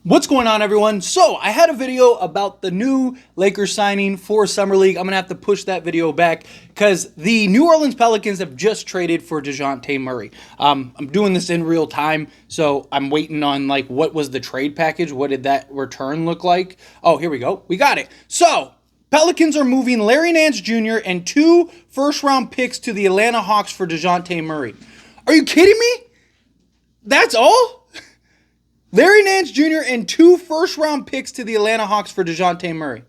What's going on, everyone? So I had a video about the new Lakers signing for Summer League. I'm going to have to push that video back because the New Orleans Pelicans have just traded for Dejounte Murray. I'm doing this in real time, so I'm waiting on what was the trade package? What did that return look like? Oh, here we go. We got it. So Pelicans are moving Larry Nance Jr. and 2 first-round picks to the Atlanta Hawks for Dejounte Murray. Are you kidding me? That's all? Larry Nance Jr. and 2 first-round picks to the Atlanta Hawks for Dejounte Murray.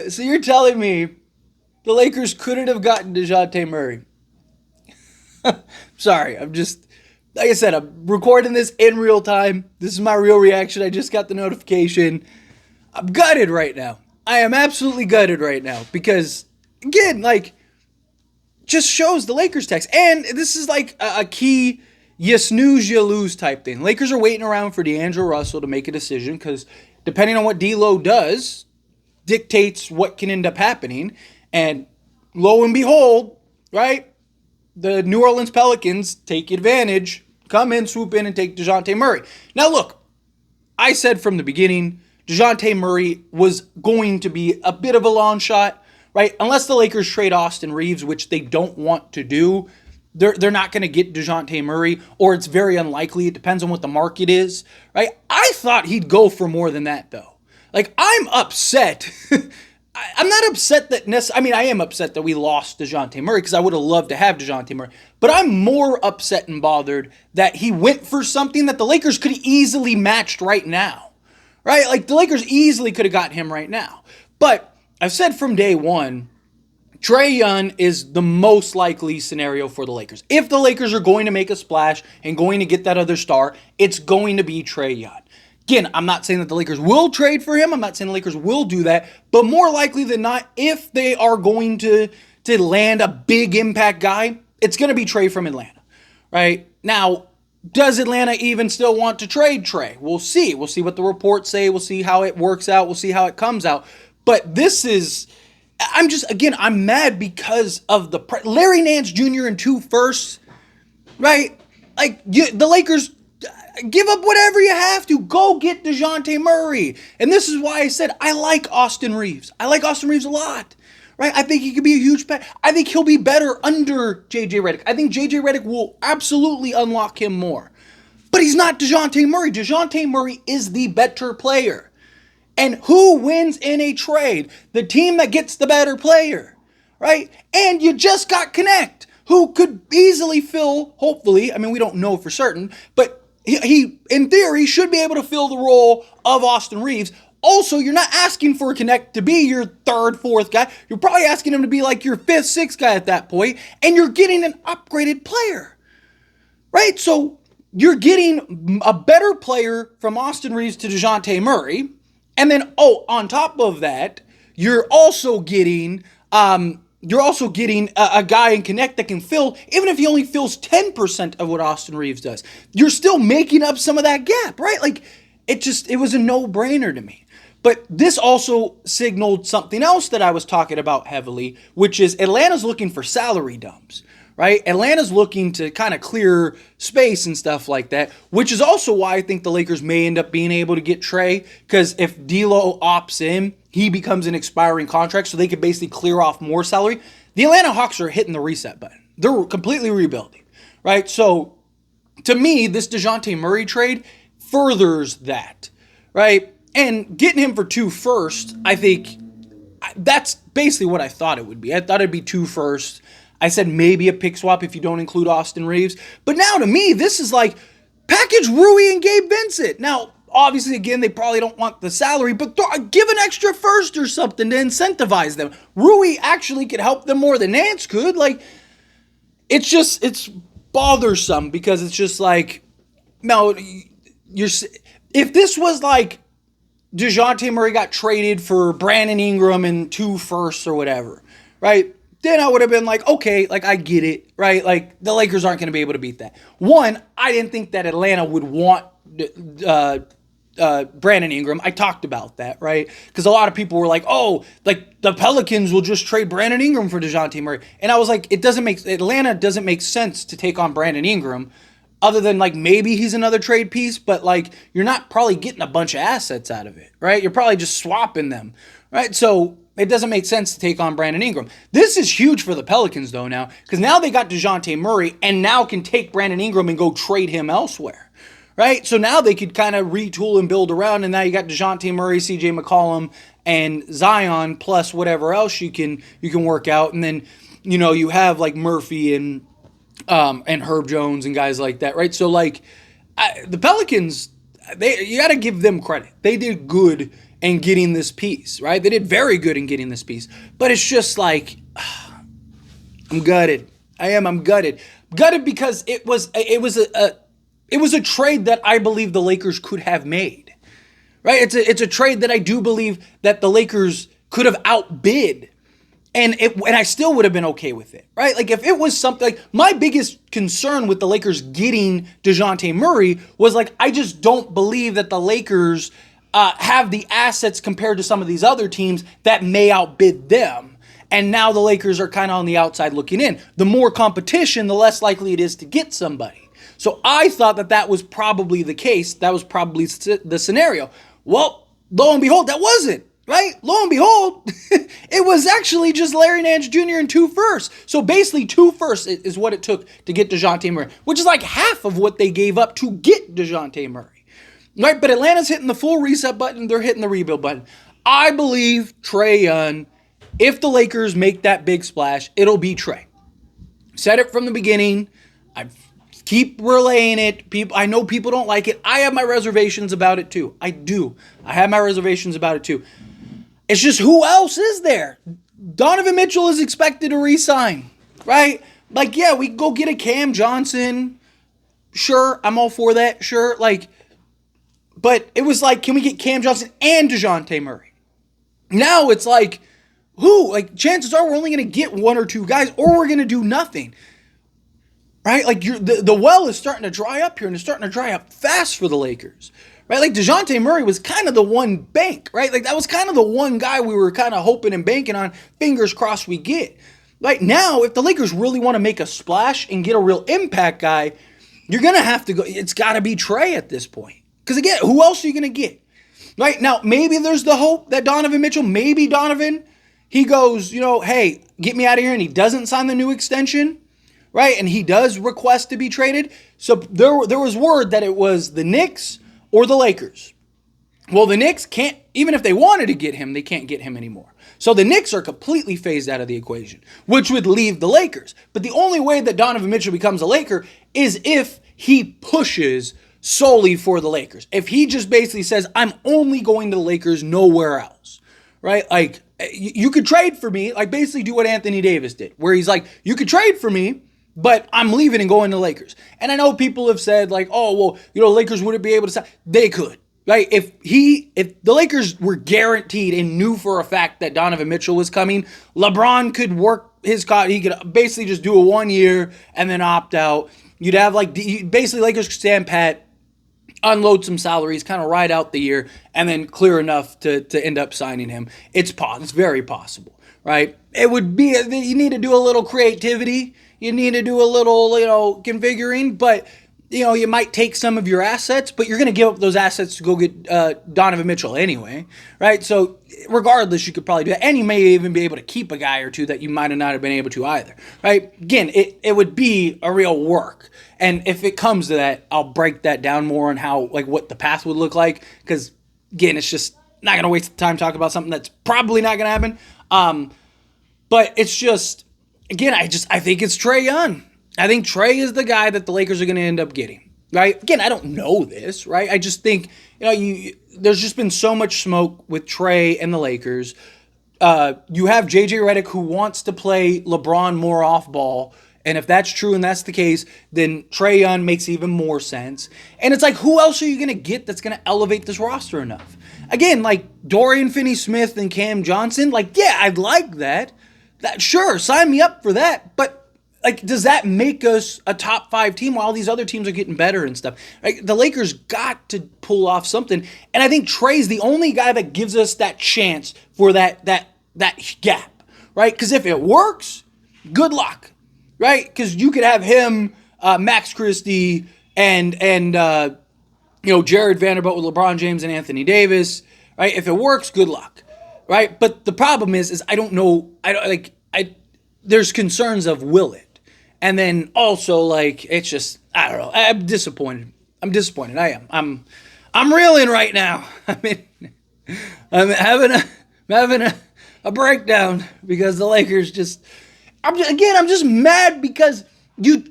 So you're telling me the Lakers couldn't have gotten Dejounte Murray? Sorry, like I said, I'm recording this in real time. This is my real reaction. I just got the notification. I'm gutted right now. I am absolutely gutted right now because, again, just shows the Lakers text. And this is a key you snooze, you lose type thing. Lakers are waiting around for D'Angelo Russell to make a decision because depending on what D'Lo does, dictates what can end up happening. And lo and behold, right, the New Orleans Pelicans take advantage, come in, swoop in, and take Dejounte Murray. Now look, I said from the beginning, Dejounte Murray was going to be a bit of a long shot. Right? Unless the Lakers trade Austin Reeves, which they don't want to do, they're not going to get Dejounte Murray, or it's very unlikely. It depends on what the market is. Right? I thought he'd go for more than that, though. I'm upset. I'm not upset that I am upset that we lost Dejounte Murray because I would have loved to have Dejounte Murray. But I'm more upset and bothered that he went for something that the Lakers could have easily matched right now. Right? The Lakers easily could have gotten him right now. But I've said from day one, Trey Young is the most likely scenario for the Lakers. If the Lakers are going to make a splash and going to get that other star, it's going to be Trey Young. Again, I'm not saying that the Lakers will trade for him. I'm not saying the Lakers will do that. But more likely than not, if they are going to land a big impact guy, it's going to be Trey from Atlanta. Right? Now, does Atlanta even still want to trade Trey? We'll see. We'll see what the reports say. We'll see how it works out. We'll see how it comes out. But I'm mad because of Larry Nance Jr. and 2 firsts, right? The Lakers, give up whatever you have to. Go get Dejounte Murray. And this is why I said I like Austin Reeves. I like Austin Reeves a lot, right? I think he could be a huge bet. I think he'll be better under J.J. Redick. I think J.J. Redick will absolutely unlock him more. But he's not Dejounte Murray. Dejounte Murray is the better player. And who wins in a trade? The team that gets the better player, right? And you just got Connect, who could easily fill, hopefully, we don't know for certain, but he in theory, should be able to fill the role of Austin Reeves. Also, you're not asking for a Connect to be your 3rd, 4th guy. You're probably asking him to be your 5th, 6th guy at that point, and you're getting an upgraded player, right? So you're getting a better player from Austin Reeves to Dejounte Murray. And then, on top of that, you're also getting a guy in Connect that can fill, even if he only fills 10% of what Austin Reeves does. You're still making up some of that gap, right? It was a no-brainer to me. But this also signaled something else that I was talking about heavily, which is Atlanta's looking for salary dumps. Right? Atlanta's looking to kind of clear space and stuff like that, which is also why I think the Lakers may end up being able to get Trae, because if D'Lo opts in, he becomes an expiring contract, so they could basically clear off more salary. The Atlanta Hawks are hitting the reset button. They're completely rebuilding, right? So, to me, this Dejounte Murray trade furthers that, right? And getting him for 2 firsts, I think that's basically what I thought it would be. I thought it'd be 2 firsts. I said maybe a pick swap if you don't include Austin Reeves. But now to me, this is package Rui and Gabe Vincent. Now, obviously, again, they probably don't want the salary, but give an extra first or something to incentivize them. Rui actually could help them more than Nance could. It's bothersome because it's just no, if this was Dejounte Murray got traded for Brandon Ingram and 2 firsts or whatever, right? Then I would have been okay, I get it, right? The Lakers aren't going to be able to beat that. One, I didn't think that Atlanta would want Brandon Ingram. I talked about that, right? Because a lot of people were like, oh, like the Pelicans will just trade Brandon Ingram for Dejounte Murray. And I was like, Atlanta doesn't make sense to take on Brandon Ingram other than like maybe he's another trade piece, but like you're not probably getting a bunch of assets out of it, right? You're probably just swapping them, right? So it doesn't make sense to take on Brandon Ingram. This is huge for the Pelicans though now, because now they got Dejounte Murray and now can take Brandon Ingram and go trade him elsewhere. Right? So now they could kind of retool and build around, and now you got Dejounte Murray, CJ McCollum, and Zion, plus whatever else you can work out. And then, you know, you have like Murphy and Herb Jones and guys like that, right? So like the Pelicans, you got to give them credit. They did good in getting this piece, right? They did very good in getting this piece. But it's just like I'm gutted. I'm gutted. Gutted because it was a trade that I believe the Lakers could have made, right? It's a trade that I do believe that the Lakers could have outbid, and I still would have been okay with it, right? Like if it was something like my biggest concern with the Lakers getting Dejounte Murray was like I just don't believe that the Lakers have the assets compared to some of these other teams that may outbid them. And now the Lakers are kind of on the outside looking in. The more competition, the less likely it is to get somebody. So I thought that was probably the case. That was probably the scenario. Well, lo and behold, that wasn't, right? Lo and behold, it was actually just Larry Nance Jr. and 2 firsts. So basically 2 firsts is what it took to get Dejounte Murray, which is like half of what they gave up to get Dejounte Murray, right? But Atlanta's hitting the full reset button. They're hitting the rebuild button. I believe Trey Young, if the Lakers make that big splash, it'll be Trae. Said it from the beginning. I've keep relaying it. I know people don't like it. I have my reservations about it too. I do. I have my reservations about it too. It's just who else is there? Donovan Mitchell is expected to re-sign, right? Like, yeah, we go get a Cam Johnson. Sure, I'm all for that. Sure, like, but it was like, can we get Cam Johnson and Dejounte Murray? Now it's like, who? Like, chances are we're only going to get 1 or 2 guys, or we're going to do nothing. Right? Like the well is starting to dry up here, and it's starting to dry up fast for the Lakers. Right? Like Dejounte Murray was kind of the one bank, right? Like that was kind of the one guy we were kind of hoping and banking on, fingers crossed we get. Right now, if the Lakers really want to make a splash and get a real impact guy, you're going to have to go, it's got to be Trae at this point. Because again, who else are you going to get? Right? Now, maybe there's the hope that Donovan Mitchell, he goes, you know, hey, get me out of here, and he doesn't sign the new extension. Right, and he does request to be traded. So there was word that it was the Knicks or the Lakers. Well, the Knicks can't, even if they wanted to get him, they can't get him anymore. So the Knicks are completely phased out of the equation, which would leave the Lakers. But the only way that Donovan Mitchell becomes a Laker is if he pushes solely for the Lakers. If he just basically says, I'm only going to the Lakers, nowhere else. Right, like you could trade for me, like basically do what Anthony Davis did, where he's like, you could trade for me, but I'm leaving and going to Lakers. And I know people have said like, oh, well, you know, Lakers wouldn't be able to sign. They could, right? If the Lakers were guaranteed and knew for a fact that Donovan Mitchell was coming, LeBron could work his he could basically just do a 1 year and then opt out. You'd have like, basically Lakers could stand pat, unload some salaries, kind of ride out the year, and then clear enough to end up signing him. It's very possible, right? It would be, you need to do a little creativity. You need to do a little, you know, configuring, but, you know, you might take some of your assets, but you're going to give up those assets to go get Donovan Mitchell anyway, right? So regardless, you could probably do that, and you may even be able to keep a guy or two that you might not have been able to either, right? Again, it would be a real work, and if it comes to that, I'll break that down more on how, like, what the path would look like, because, again, it's just not going to waste the time talking about something that's probably not going to happen, but it's just... Again, I think it's Trey Young. I think Trae is the guy that the Lakers are going to end up getting, right? Again, I don't know this, right? I just think, you know, there's just been so much smoke with Trae and the Lakers. You have JJ Redick who wants to play LeBron more off ball. And if that's true and that's the case, then Trey Young makes even more sense. And it's like, who else are you going to get that's going to elevate this roster enough? Again, like Dorian Finney-Smith and Cam Johnson, like, yeah, I'd like that. Sure, sign me up for that. But like, does that make us a top 5 team while these other teams are getting better and stuff? Like, the Lakers got to pull off something. And I think Trae's the only guy that gives us that chance for that gap, right? Because if it works, good luck, right? Because you could have him, Max Christie, and Jared Vanderbilt with LeBron James and Anthony Davis, right? If it works, good luck, right? But the problem is I don't know. There's concerns of will it. And then also, like, it's just, I don't know. I'm disappointed. I am. I'm reeling right now. I'm having a breakdown because the Lakers I'm just mad because it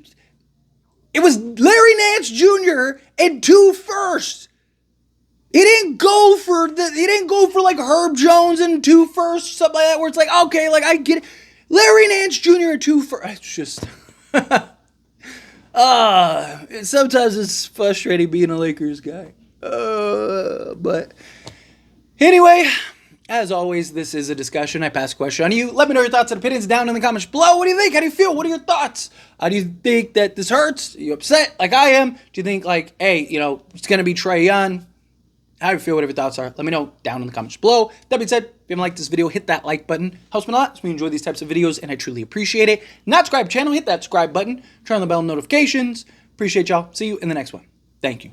was Larry Nance Jr. and 2 firsts. He didn't go for like Herb Jones and 2 firsts, something like that, where it's like, okay, like, I get it. Larry Nance Jr. and 2 firsts. It's just sometimes it's frustrating being a Lakers guy. But anyway, as always, this is a discussion. I pass a question on to you. Let me know your thoughts and opinions down in the comments below. What do you think? How do you feel? What are your thoughts? How do you think that this hurts? Are you upset like I am? Do you think, like, hey, it's going to be Trey Young? How do you feel? Whatever your thoughts are, let me know down in the comments below. That being said, if you haven't liked this video, hit that like button. Helps me a lot. So we enjoy these types of videos, and I truly appreciate it. Not subscribe to the channel, hit that subscribe button. Turn on the bell notifications. Appreciate y'all. See you in the next one. Thank you.